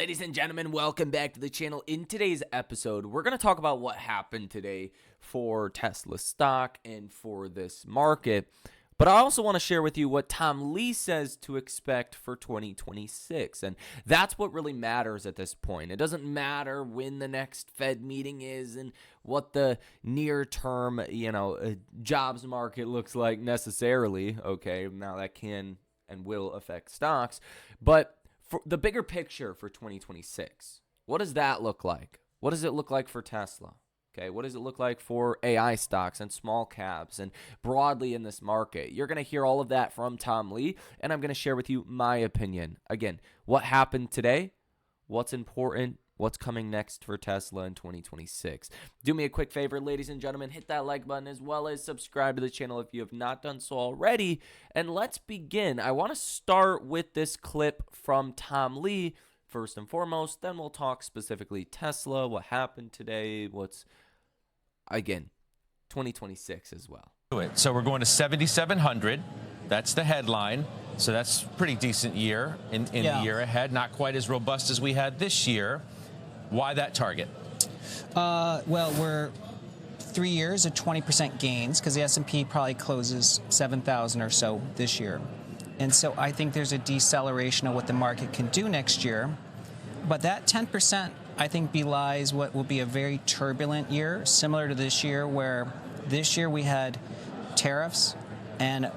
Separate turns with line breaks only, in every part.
Ladies and gentlemen, welcome back to the channel. In today's episode, we're going to talk about what happened today for Tesla stock and for this market. But I also want to share with you what Tom Lee says to expect for 2026. And that's what really matters at this point. It doesn't matter when the next Fed meeting is and what the near-term, jobs market looks like necessarily. Okay, now that can and will affect stocks. But for the bigger picture for 2026, what does that look like? What does it look like for Tesla? Okay, what does it look like for AI stocks and small caps and broadly in this market? You're going to hear all of that from Tom Lee, and I'm going to share with you my opinion. Again, what happened today, what's important, what's coming next for Tesla in 2026. Do me a quick favor, ladies and gentlemen, hit that like button as well as subscribe to the channel if you have not done so already. And let's begin. I want to start with this clip from Tom Lee first and foremost. Then we'll talk specifically Tesla, what happened today, what's, again, 2026 as well.
So we're going to 7,700. That's the headline. So that's a pretty decent year in the year ahead. Not quite as robust as we had this year. Why that target?
Well, we're 3 years at 20% gains because the S&P probably closes 7,000 or so this year. And so I think there's a deceleration of what the market can do next year. But that 10%, I think, belies what will be a very turbulent year, similar to this year, where this year we had tariffs and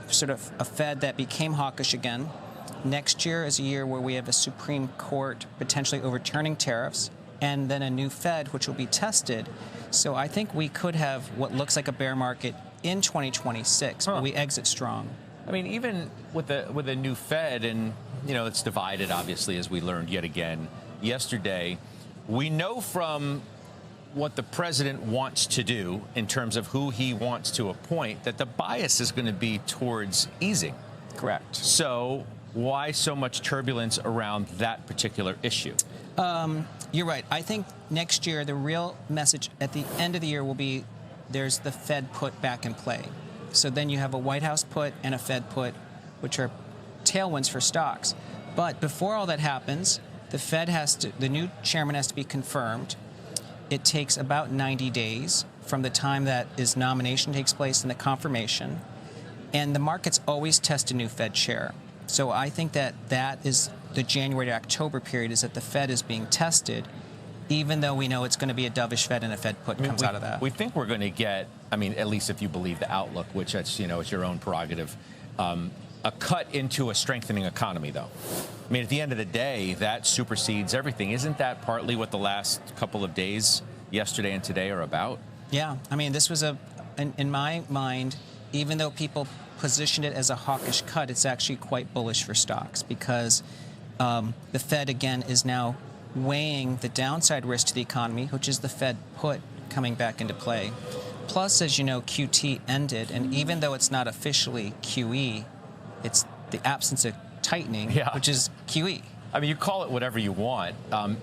sort of a Fed that became hawkish again. Next year is a year where we have a Supreme Court potentially overturning tariffs, and then a new Fed, which will be tested. So I think we could have what looks like a bear market in 2026, but we exit strong.
I mean, even with a new Fed, and it's divided, obviously, as we learned yet again yesterday. We know from what the president wants to do in terms of who he wants to appoint that the bias is going to be towards easing.
Correct.
So why so much turbulence around that particular issue?
You're right. I think next year the real message at the end of the year will be there's the Fed put back in play. So then you have a White House put and a Fed put, which are tailwinds for stocks. But before all that happens, the new chairman has to be confirmed. It takes about 90 days from the time that his nomination takes place and the confirmation. And the markets always test a new Fed chair. So I think that is the January to October period, is that the Fed is being tested, even though we know it's going to be a dovish Fed and a Fed put comes out of that.
We think we're going to get, at least if you believe the outlook, which it's your own prerogative, a cut into a strengthening economy, though. At the end of the day, that supersedes everything. Isn't that partly what the last couple of days, yesterday and today, are about?
Yeah. This was in my mind, even though people positioned it as a hawkish cut, it's actually quite bullish for stocks because the Fed, again, is now weighing the downside risk to the economy, which is the Fed put coming back into play. Plus, as you know, QT ended, and even though it's not officially QE, it's the absence of tightening, which is QE.
You call it whatever you want.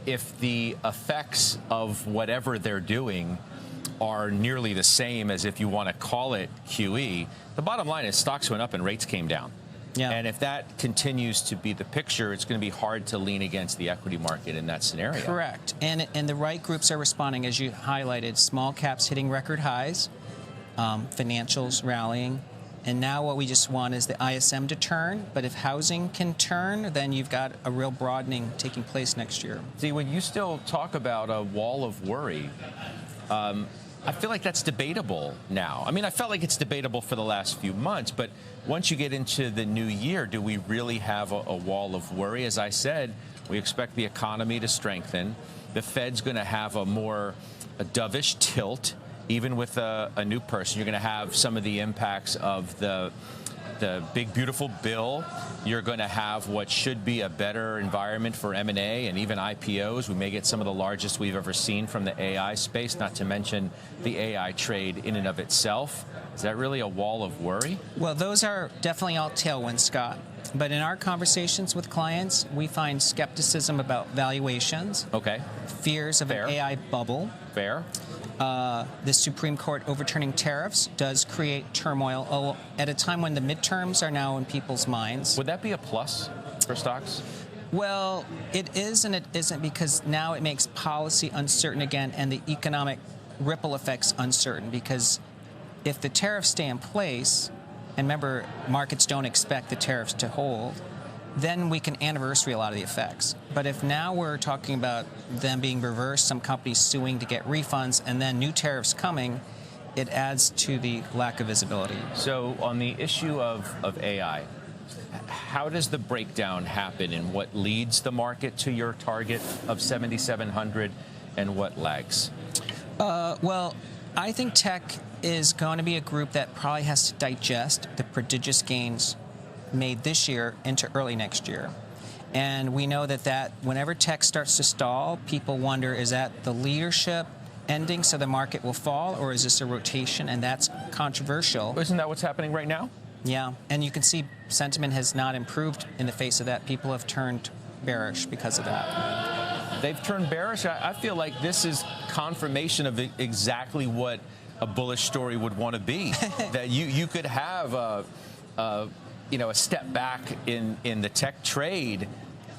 If the effects of whatever they're doing are nearly the same as if you want to call it QE, the bottom line is stocks went up and rates came down.
Yeah.
And if that continues to be the picture, it's going to be hard to lean against the equity market in that scenario.
Correct. And the right groups are responding, as you highlighted. Small caps hitting record highs, financials rallying. And now what we just want is the ISM to turn. But if housing can turn, then you've got a real broadening taking place next year.
See, when you still talk about a wall of worry, I feel like that's debatable now. I felt like it's debatable for the last few months, but once you get into the new year, do we really have a wall of worry? As I said, we expect the economy to strengthen. The Fed's going to have a dovish tilt. Even with a new person, you're going to have some of the impacts of the big, beautiful bill. You're going to have what should be a better environment for M&A and even IPOs. We may get some of the largest we've ever seen from the AI space, not to mention the AI trade in and of itself. Is that really a wall of worry?
Well, those are definitely all tailwinds, Scott. But in our conversations with clients, we find skepticism about valuations.
Okay.
Fears of an AI bubble.
Fair.
The Supreme Court overturning tariffs does create turmoil at a time when the midterms are now in people's minds.
Would that be a plus for stocks?
Well, it is and it isn't, because now it makes policy uncertain again and the economic ripple effects uncertain, because if the tariffs stay in place, and remember, markets don't expect the tariffs to hold, then we can anniversary a lot of the effects. But if now we're talking about them being reversed, some companies suing to get refunds, and then new tariffs coming, it adds to the lack of visibility.
So on the issue of AI, how does the breakdown happen in what leads the market to your target of 7,700 and what lags?
Well, I think tech is going to be a group that probably has to digest the prodigious gains made this year into early next year. And we know that whenever tech starts to stall, people wonder, is that the leadership ending so the market will fall, or is this a rotation? And that's controversial.
Isn't that what's happening right now?
Yeah, and you can see sentiment has not improved in the face of that. People have turned bearish because of that.
They've turned bearish. I feel like this is confirmation of exactly what a bullish story would want to be. That you could have a step back in the tech trade,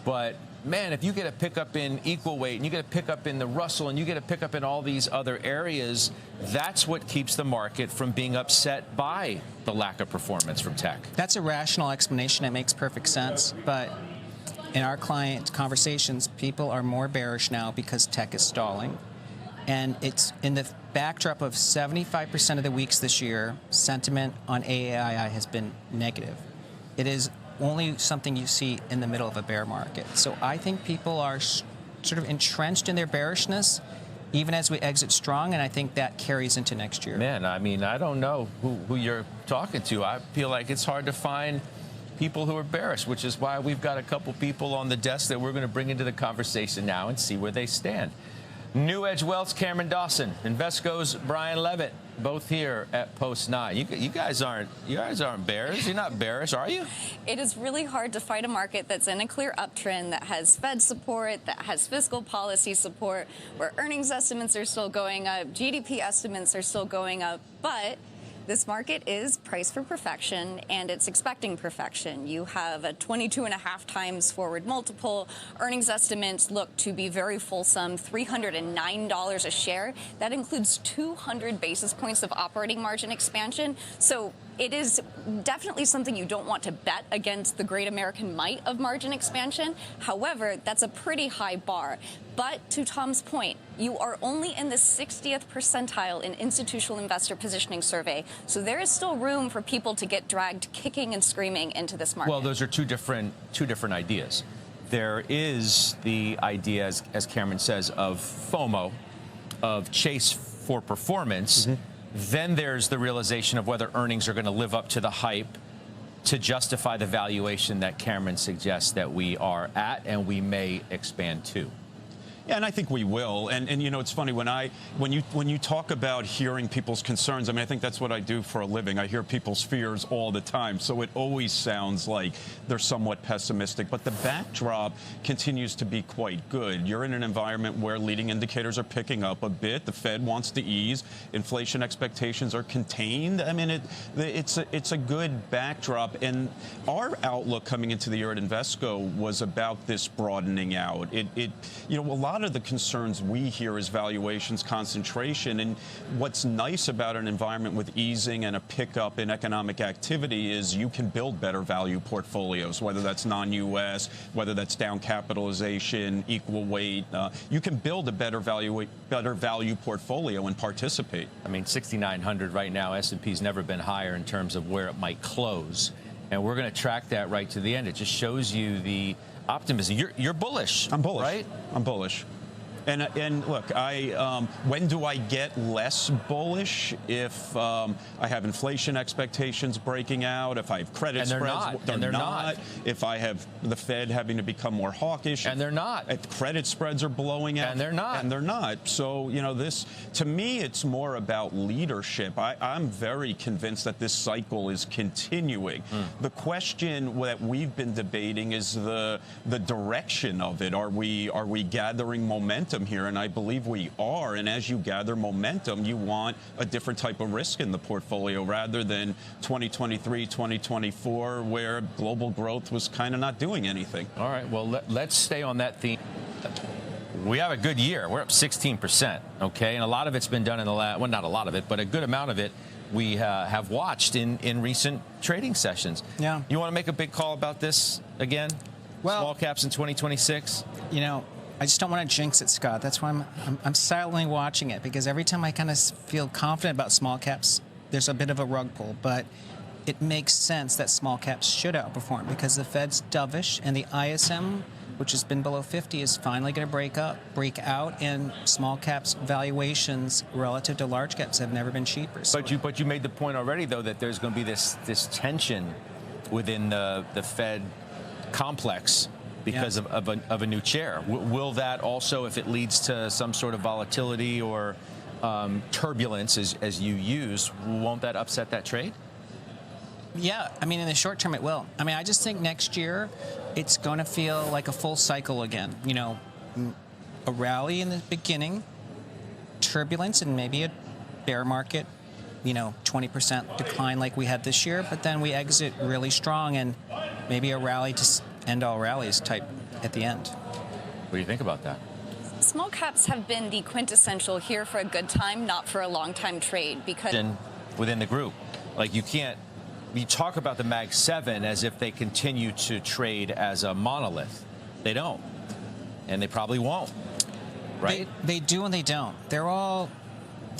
but man, if you get a pickup in equal weight and you get a pickup in the Russell and you get a pickup in all these other areas, that's what keeps the market from being upset by the lack of performance from tech.
That's a rational explanation. It makes perfect sense. But in our client conversations, people are more bearish now because tech is stalling. And it's in the backdrop of 75% of the weeks this year, sentiment on AAII has been negative. It is only something you see in the middle of a bear market. So I think people are sort of entrenched in their bearishness, even as we exit strong, and I think that carries into next year.
Man, I mean, I don't know who you're talking to. I feel like it's hard to find people who are bearish, which is why we've got a couple people on the desk that we're going to bring into the conversation now and see where they stand. New Edge Wealth's Cameron Dawson, Invesco's Brian Levitt, both here at Post 9. You guys aren't bears. You're not bearish, are you?
It is really hard to fight a market that's in a clear uptrend, that has Fed support, that has fiscal policy support, where earnings estimates are still going up, GDP estimates are still going up, but this market is priced for perfection, and it's expecting perfection. You have a 22.5 times forward multiple. Earnings estimates look to be very fulsome, $309 a share. That includes 200 basis points of operating margin expansion. So it is definitely something you don't want to bet against the great American might of margin expansion. However, that's a pretty high bar. But to Tom's point, you are only in the 60th percentile in Institutional Investor Positioning Survey. So there is still room for people to get dragged kicking and screaming into this market.
Well, those are two different ideas. There is the idea, as Cameron says, of FOMO, of chase for performance. Mm-hmm. Then there's the realization of whether earnings are going to live up to the hype to justify the valuation that Cameron suggests that we are at and we may expand to.
Yeah, and I think we will. And you know, it's funny when you talk about hearing people's concerns. I mean, I think that's what I do for a living. I hear people's fears all the time, so it always sounds like they're somewhat pessimistic. But the backdrop continues to be quite good. You're in an environment where leading indicators are picking up a bit. The Fed wants to ease. Inflation expectations are contained. I mean, it's a good backdrop. And our outlook coming into the year at Invesco was about this broadening out. A lot of the concerns we hear is valuations concentration, and what's nice about an environment with easing and a pickup in economic activity is you can build better value portfolios, whether that's non-U.S., whether that's down capitalization, equal weight. You can build a better value portfolio and participate.
I mean, 6,900 right now. S&P's never been higher in terms of where it might close, and we're going to track that right to the end. It just shows you the optimism. You're bullish.
I'm bullish.
Right?
I'm bullish. And look, when do I get less bullish? If I have inflation expectations breaking out, if I have credit spreads,
they're not.
If I have the Fed having to become more hawkish,
and they're not.
If credit spreads are blowing out,
and they're not.
So this, to me, it's more about leadership. I'm very convinced that this cycle is continuing. The question that we've been debating is the direction of it. Are we gathering momentum momentum here, and I believe we are. And as you gather momentum, you want a different type of risk in the portfolio rather than 2023, 2024, where global growth was kind of not doing anything.
All right, well, let's stay on that theme. We have a good year. We're up 16%, okay? And a lot of it's been done in the last, well, not a lot of it, but a good amount of it we have watched in recent trading sessions.
Yeah.
You want to make a big call about this again?
Well,
small caps in 2026?
You know, I just don't want to jinx it, Scott. That's why I'm silently watching it, because every time I kind of feel confident about small caps, there's a bit of a rug pull. But it makes sense that small caps should outperform because the Fed's dovish and the ISM, which has been below 50, is finally going to break out, and small caps valuations relative to large caps have never been cheaper. So
But you made the point already, though, that there's going to be this tension within the Fed complex because of a new chair. Will that also, if it leads to some sort of volatility or turbulence, as you use, won't that upset that trade?
Yeah, I mean, in the short term, it will. I mean, I just think next year it's going to feel like a full cycle again. You know, a rally in the beginning, turbulence, and maybe a bear market, 20% decline like we had this year, but then we exit really strong and maybe a rally to end all rallies type at the end.
What do you think about that?
Small caps have been the quintessential here for a good time, not for a long time trade, because
within the group, like you talk about the Mag 7 as if they continue to trade as a monolith. They don't, and they probably won't, right?
They do and they don't. They're all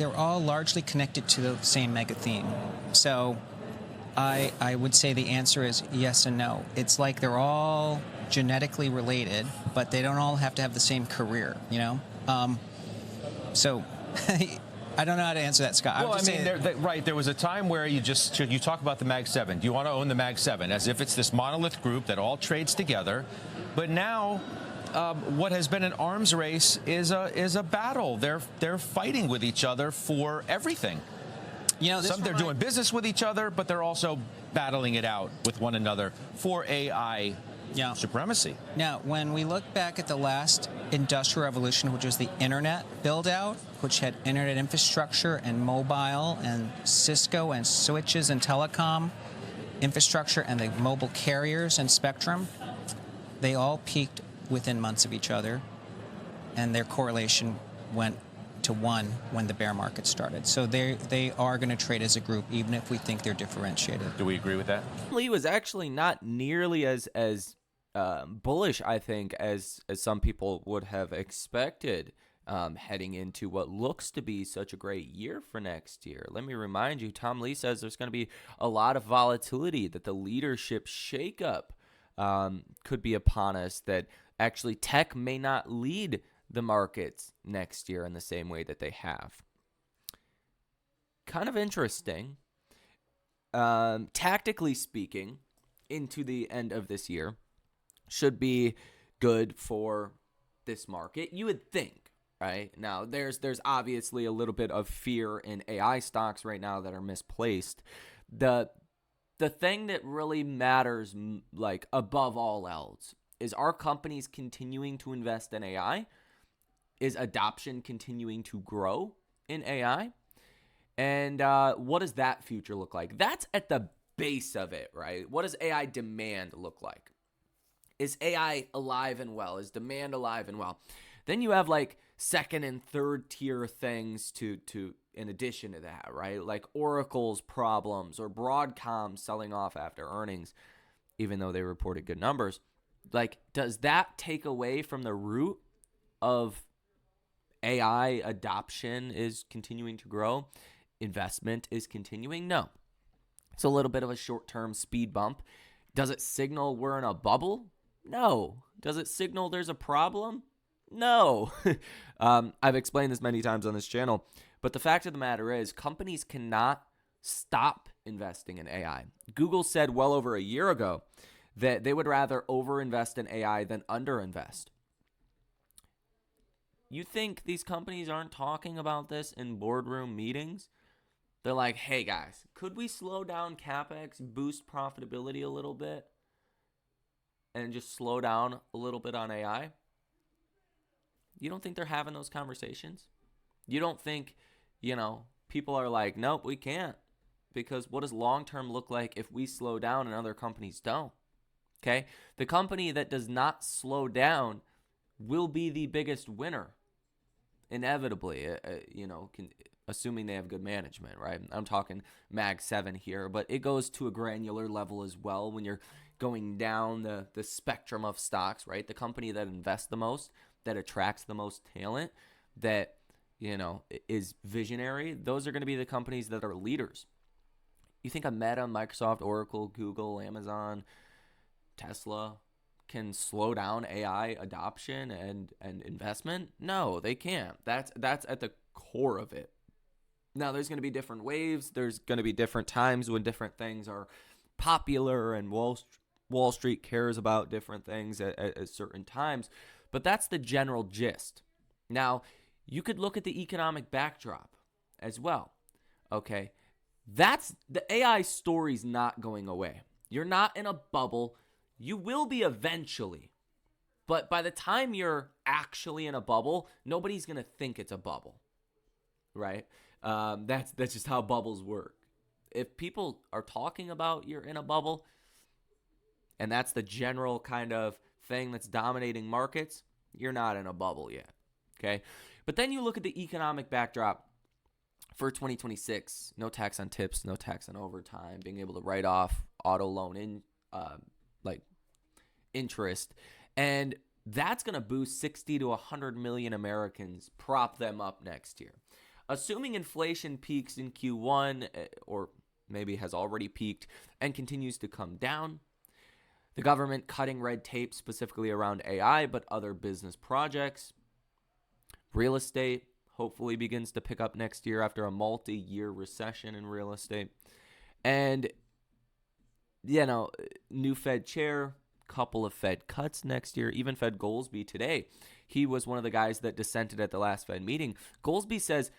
largely connected to the same mega theme. So I would say the answer is yes and no. It's like they're all genetically related, but they don't all have to have the same career, So I don't know how to answer that, Scott.
Well, I mean, right. There was a time where you talk about the Mag 7. Do you want to own the Mag 7 as if it's this monolith group that all trades together? But now, what has been an arms race is a battle. They're fighting with each other for everything. They're doing business with each other, but they're also battling it out with one another for AI supremacy.
Now, when we look back at the last industrial revolution, which was the internet build-out, which had internet infrastructure and mobile and Cisco and switches and telecom infrastructure and the mobile carriers and spectrum, they all peaked within months of each other, and their correlation went to 1 when the bear market started. So they are going to trade as a group, even if we think they're differentiated.
Do we agree with that?
Lee was actually not nearly as bullish, I think, as some people would have expected heading into what looks to be such a great year for next year. Let me remind you, Tom Lee says there's going to be a lot of volatility, that the leadership shakeup could be upon us, that actually tech may not lead the markets next year in the same way that they have. Kind of interesting. Tactically speaking, into the end of this year should be good for this market, you would think, right? Now, there's obviously a little bit of fear in AI stocks right now that are misplaced. The thing that really matters, like above all else, is are companies continuing to invest in AI? Is adoption continuing to grow in AI? And what does that future look like? That's at the base of it, right? What does AI demand look like? Is AI alive and well? Is demand alive and well? Then you have like second and third tier things to in addition to that, right? Like Oracle's problems or Broadcom selling off after earnings, even though they reported good numbers. Like, does that take away from the root of AI adoption is continuing to grow? Investment is continuing? No. It's a little bit of a short-term speed bump. Does it signal we're in a bubble? No. Does it signal there's a problem? No. I've explained this many times on this channel, but the fact of the matter is companies cannot stop investing in AI. Google said well over a year ago that they would rather overinvest in AI than underinvest. You think these companies aren't talking about this in boardroom meetings? They're like, hey guys, could we slow down CapEx, boost profitability a little bit, and just slow down a little bit on AI? You don't think they're having those conversations? You don't think, people are like, nope, we can't. Because what does long-term look like if we slow down and other companies don't? Okay? The company that does not slow down will be the biggest winner, inevitably, assuming they have good management, right? I'm talking Mag 7 here, but it goes to a granular level as well when you're going down the spectrum of stocks, right? The company that invests the most, that attracts the most talent, that, is visionary, those are going to be the companies that are leaders. You think a Meta, Microsoft, Oracle, Google, Amazon, Tesla can slow down AI adoption and investment? No, they can't. That's at the core of it. Now, there's going to be different waves. There's going to be different times when different things are popular and Wall Street cares about different things at certain times. But that's the general gist. Now, you could look at the economic backdrop as well. Okay, that's the AI story's not going away. You're not in a bubble. You will be eventually. But by the time you're actually in a bubble, nobody's going to think it's a bubble, right? That's just how bubbles work. If people are talking about you're in a bubble, and that's the general kind of thing that's dominating markets, you're not in a bubble yet, okay? But then you look at the economic backdrop for 2026, no tax on tips, no tax on overtime, being able to write off auto loan in interest, and that's going to boost 60 to 100 million Americans, prop them up next year. Assuming inflation peaks in Q1, or maybe has already peaked and continues to come down, the government cutting red tape specifically around AI, but other business projects, real estate hopefully begins to pick up next year after a multi-year recession in real estate. And, new Fed chair, couple of Fed cuts next year, even Fed Goolsbee today. He was one of the guys that dissented at the last Fed meeting. Goolsbee says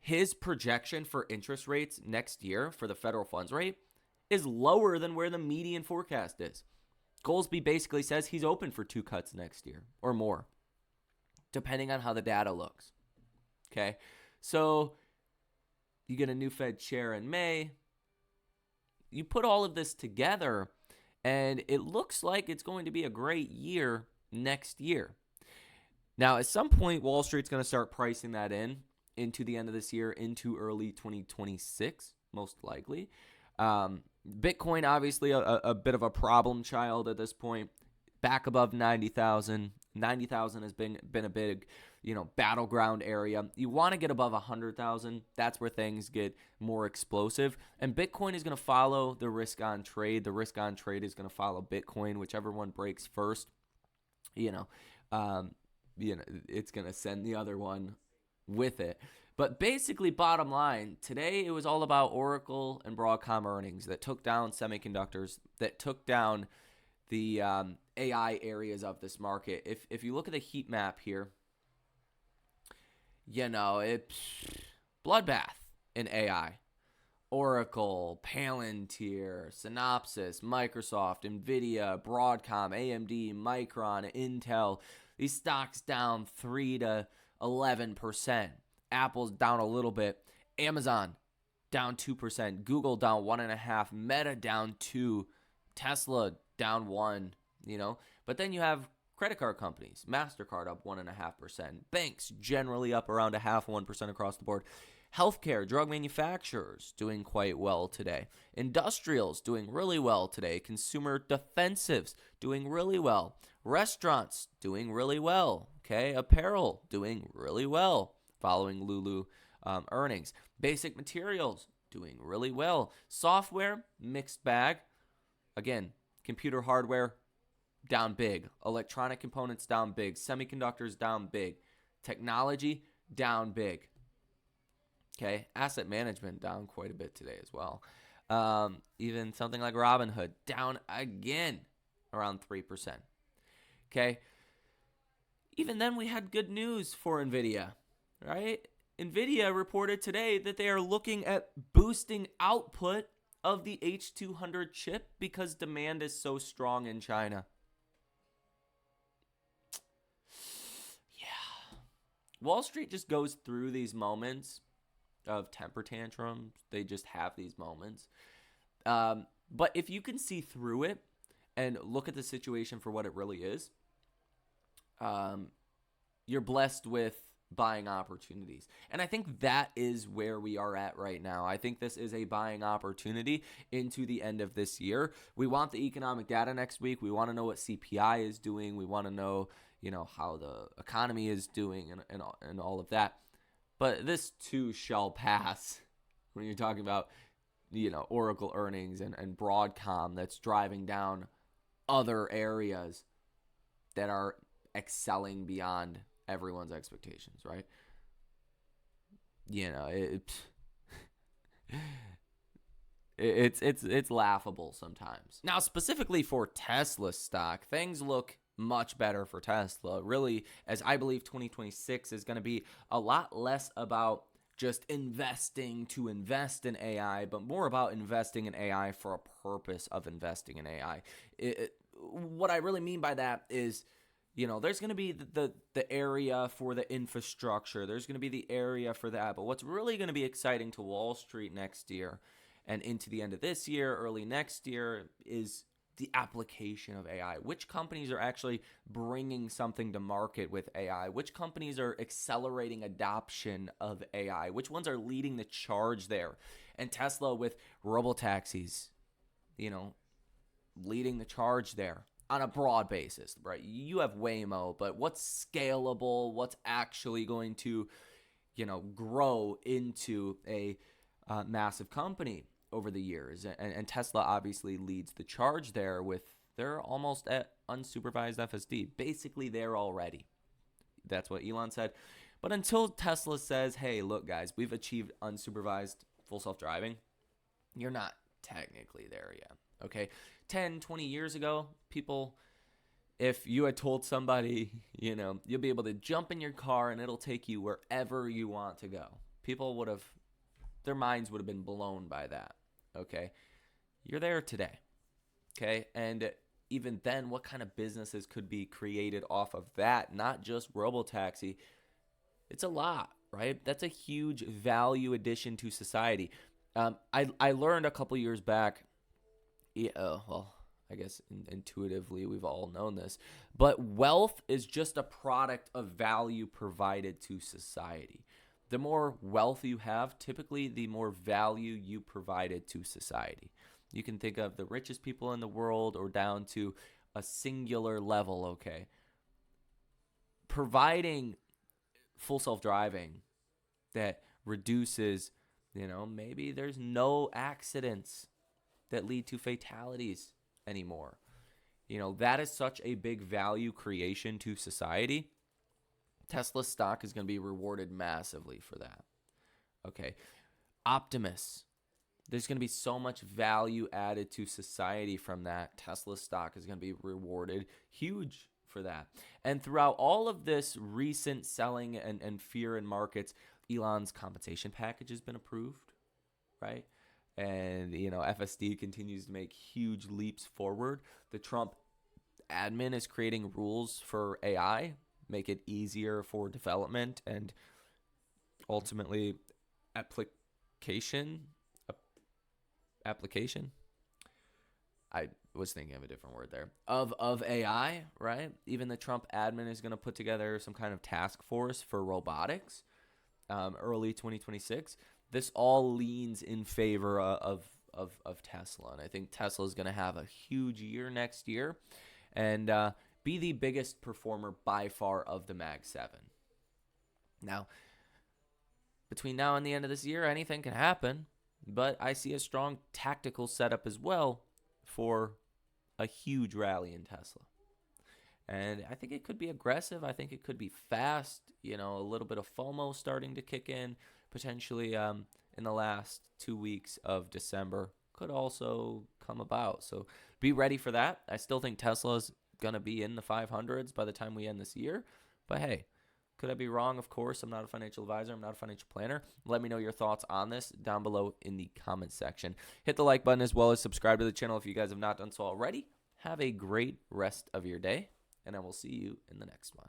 his projection for interest rates next year for the federal funds rate is lower than where the median forecast is. Goolsbee basically says he's open for 2 cuts next year or more, depending on how the data looks. Okay, so you get a new Fed chair in May. You put all of this together, and it looks like it's going to be a great year next year. Now, at some point, Wall Street's going to start pricing that into the end of this year, into early 2026, most likely. Bitcoin, obviously, a bit of a problem child at this point. Back above 90,000. 90,000 has been a big, battleground area. You want to get above 100,000. That's where things get more explosive. And Bitcoin is going to follow the risk on trade. The risk on trade is going to follow Bitcoin, whichever one breaks first. It's going to send the other one with it. But basically, bottom line, today it was all about Oracle and Broadcom earnings that took down semiconductors, that took down the AI areas of this market. If you look at the heat map here, it's bloodbath in AI. Oracle, Palantir, Synopsys, Microsoft, NVIDIA, Broadcom, AMD, Micron, Intel. These stocks down 3 to 11%. Apple's down a little bit. Amazon down 2%. Google down 1.5%. Meta down 2%. Tesla down 1%. But then you have credit card companies. MasterCard up 1.5%. Banks generally up around 0.5%, 1% across the board. Healthcare, drug manufacturers doing quite well today. Industrials doing really well today. Consumer defensives doing really well. Restaurants doing really well. Okay, apparel doing really well following Lulu earnings. Basic materials doing really well. Software, mixed bag. Again, computer hardware down big. Electronic components down big. Semiconductors down big. Technology down big. Okay, asset management down quite a bit today as well. Even something like Robinhood down again around 3%. Okay, even then we had good news for NVIDIA, right? NVIDIA reported today that they are looking at boosting output of the H200 chip because demand is so strong in China. Yeah, Wall Street just goes through these moments of temper tantrums. They just have these moments. But if you can see through it and look at the situation for what it really is, you're blessed with buying opportunities. And I think that is where we are at right now. I think this is a buying opportunity into the end of this year. We want the economic data next week. We want to know what CPI is doing. We want to know, how the economy is doing and all of that. But this too shall pass when you're talking about, Oracle earnings and Broadcom that's driving down other areas that are excelling beyond everyone's expectations, right? It's laughable sometimes. Now, specifically for Tesla stock, things look much better for Tesla. Really, as I believe 2026 is going to be a lot less about just investing to invest in AI, but more about investing in AI for a purpose of investing in AI. What I really mean by that is, there's going to be the area for the infrastructure. There's going to be the area for that. But what's really going to be exciting to Wall Street next year and into the end of this year, early next year, is the application of AI. Which companies are actually bringing something to market with AI? Which companies are accelerating adoption of AI? Which ones are leading the charge there? And Tesla with robotaxis, leading the charge there on a broad basis, right? You have Waymo, but what's scalable? What's actually going to, grow into a massive company over the years? And Tesla obviously leads the charge there with they're almost at unsupervised FSD. Basically, they're already. That's what Elon said. But until Tesla says, hey, look, guys, we've achieved unsupervised full self-driving, you're not technically there yet. Okay, 10, 20 years ago, people, if you had told somebody, you'll be able to jump in your car and it'll take you wherever you want to go, people would have, their minds would have been blown by that. Okay, you're there today. Okay, and even then, what kind of businesses could be created off of that? Not just robotaxi. It's a lot, right? That's a huge value addition to society. I learned a couple years back. Well, I guess intuitively we've all known this, but wealth is just a product of value provided to society. The more wealth you have, typically the more value you provided to society. You can think of the richest people in the world or down to a singular level, okay? Providing full self-driving that reduces, maybe there's no accidents that lead to fatalities anymore. That is such a big value creation to society. Tesla stock is going to be rewarded massively for that. Okay. Optimus. There's going to be so much value added to society from that. Tesla stock is going to be rewarded huge for that. And throughout all of this recent selling and fear in markets, Elon's compensation package has been approved, right? And, FSD continues to make huge leaps forward. The Trump admin is creating rules for AI, make it easier for development and ultimately application. I was thinking of a different word there. Of AI, right? Even the Trump admin is going to put together some kind of task force for robotics early 2026. This all leans in favor of Tesla. And I think Tesla is going to have a huge year next year and be the biggest performer by far of the Mag 7. Now, between now and the end of this year, anything can happen, but I see a strong tactical setup as well for a huge rally in Tesla. And I think it could be aggressive. I think it could be fast. A little bit of FOMO starting to kick in. Potentially in the last 2 weeks of December could also come about. So be ready for that. I still think Tesla's going to be in the 500s by the time we end this year. But hey, could I be wrong? Of course, I'm not a financial advisor. I'm not a financial planner. Let me know your thoughts on this down below in the comments section. Hit the like button as well as subscribe to the channel if you guys have not done so already. Have a great rest of your day, and I will see you in the next one.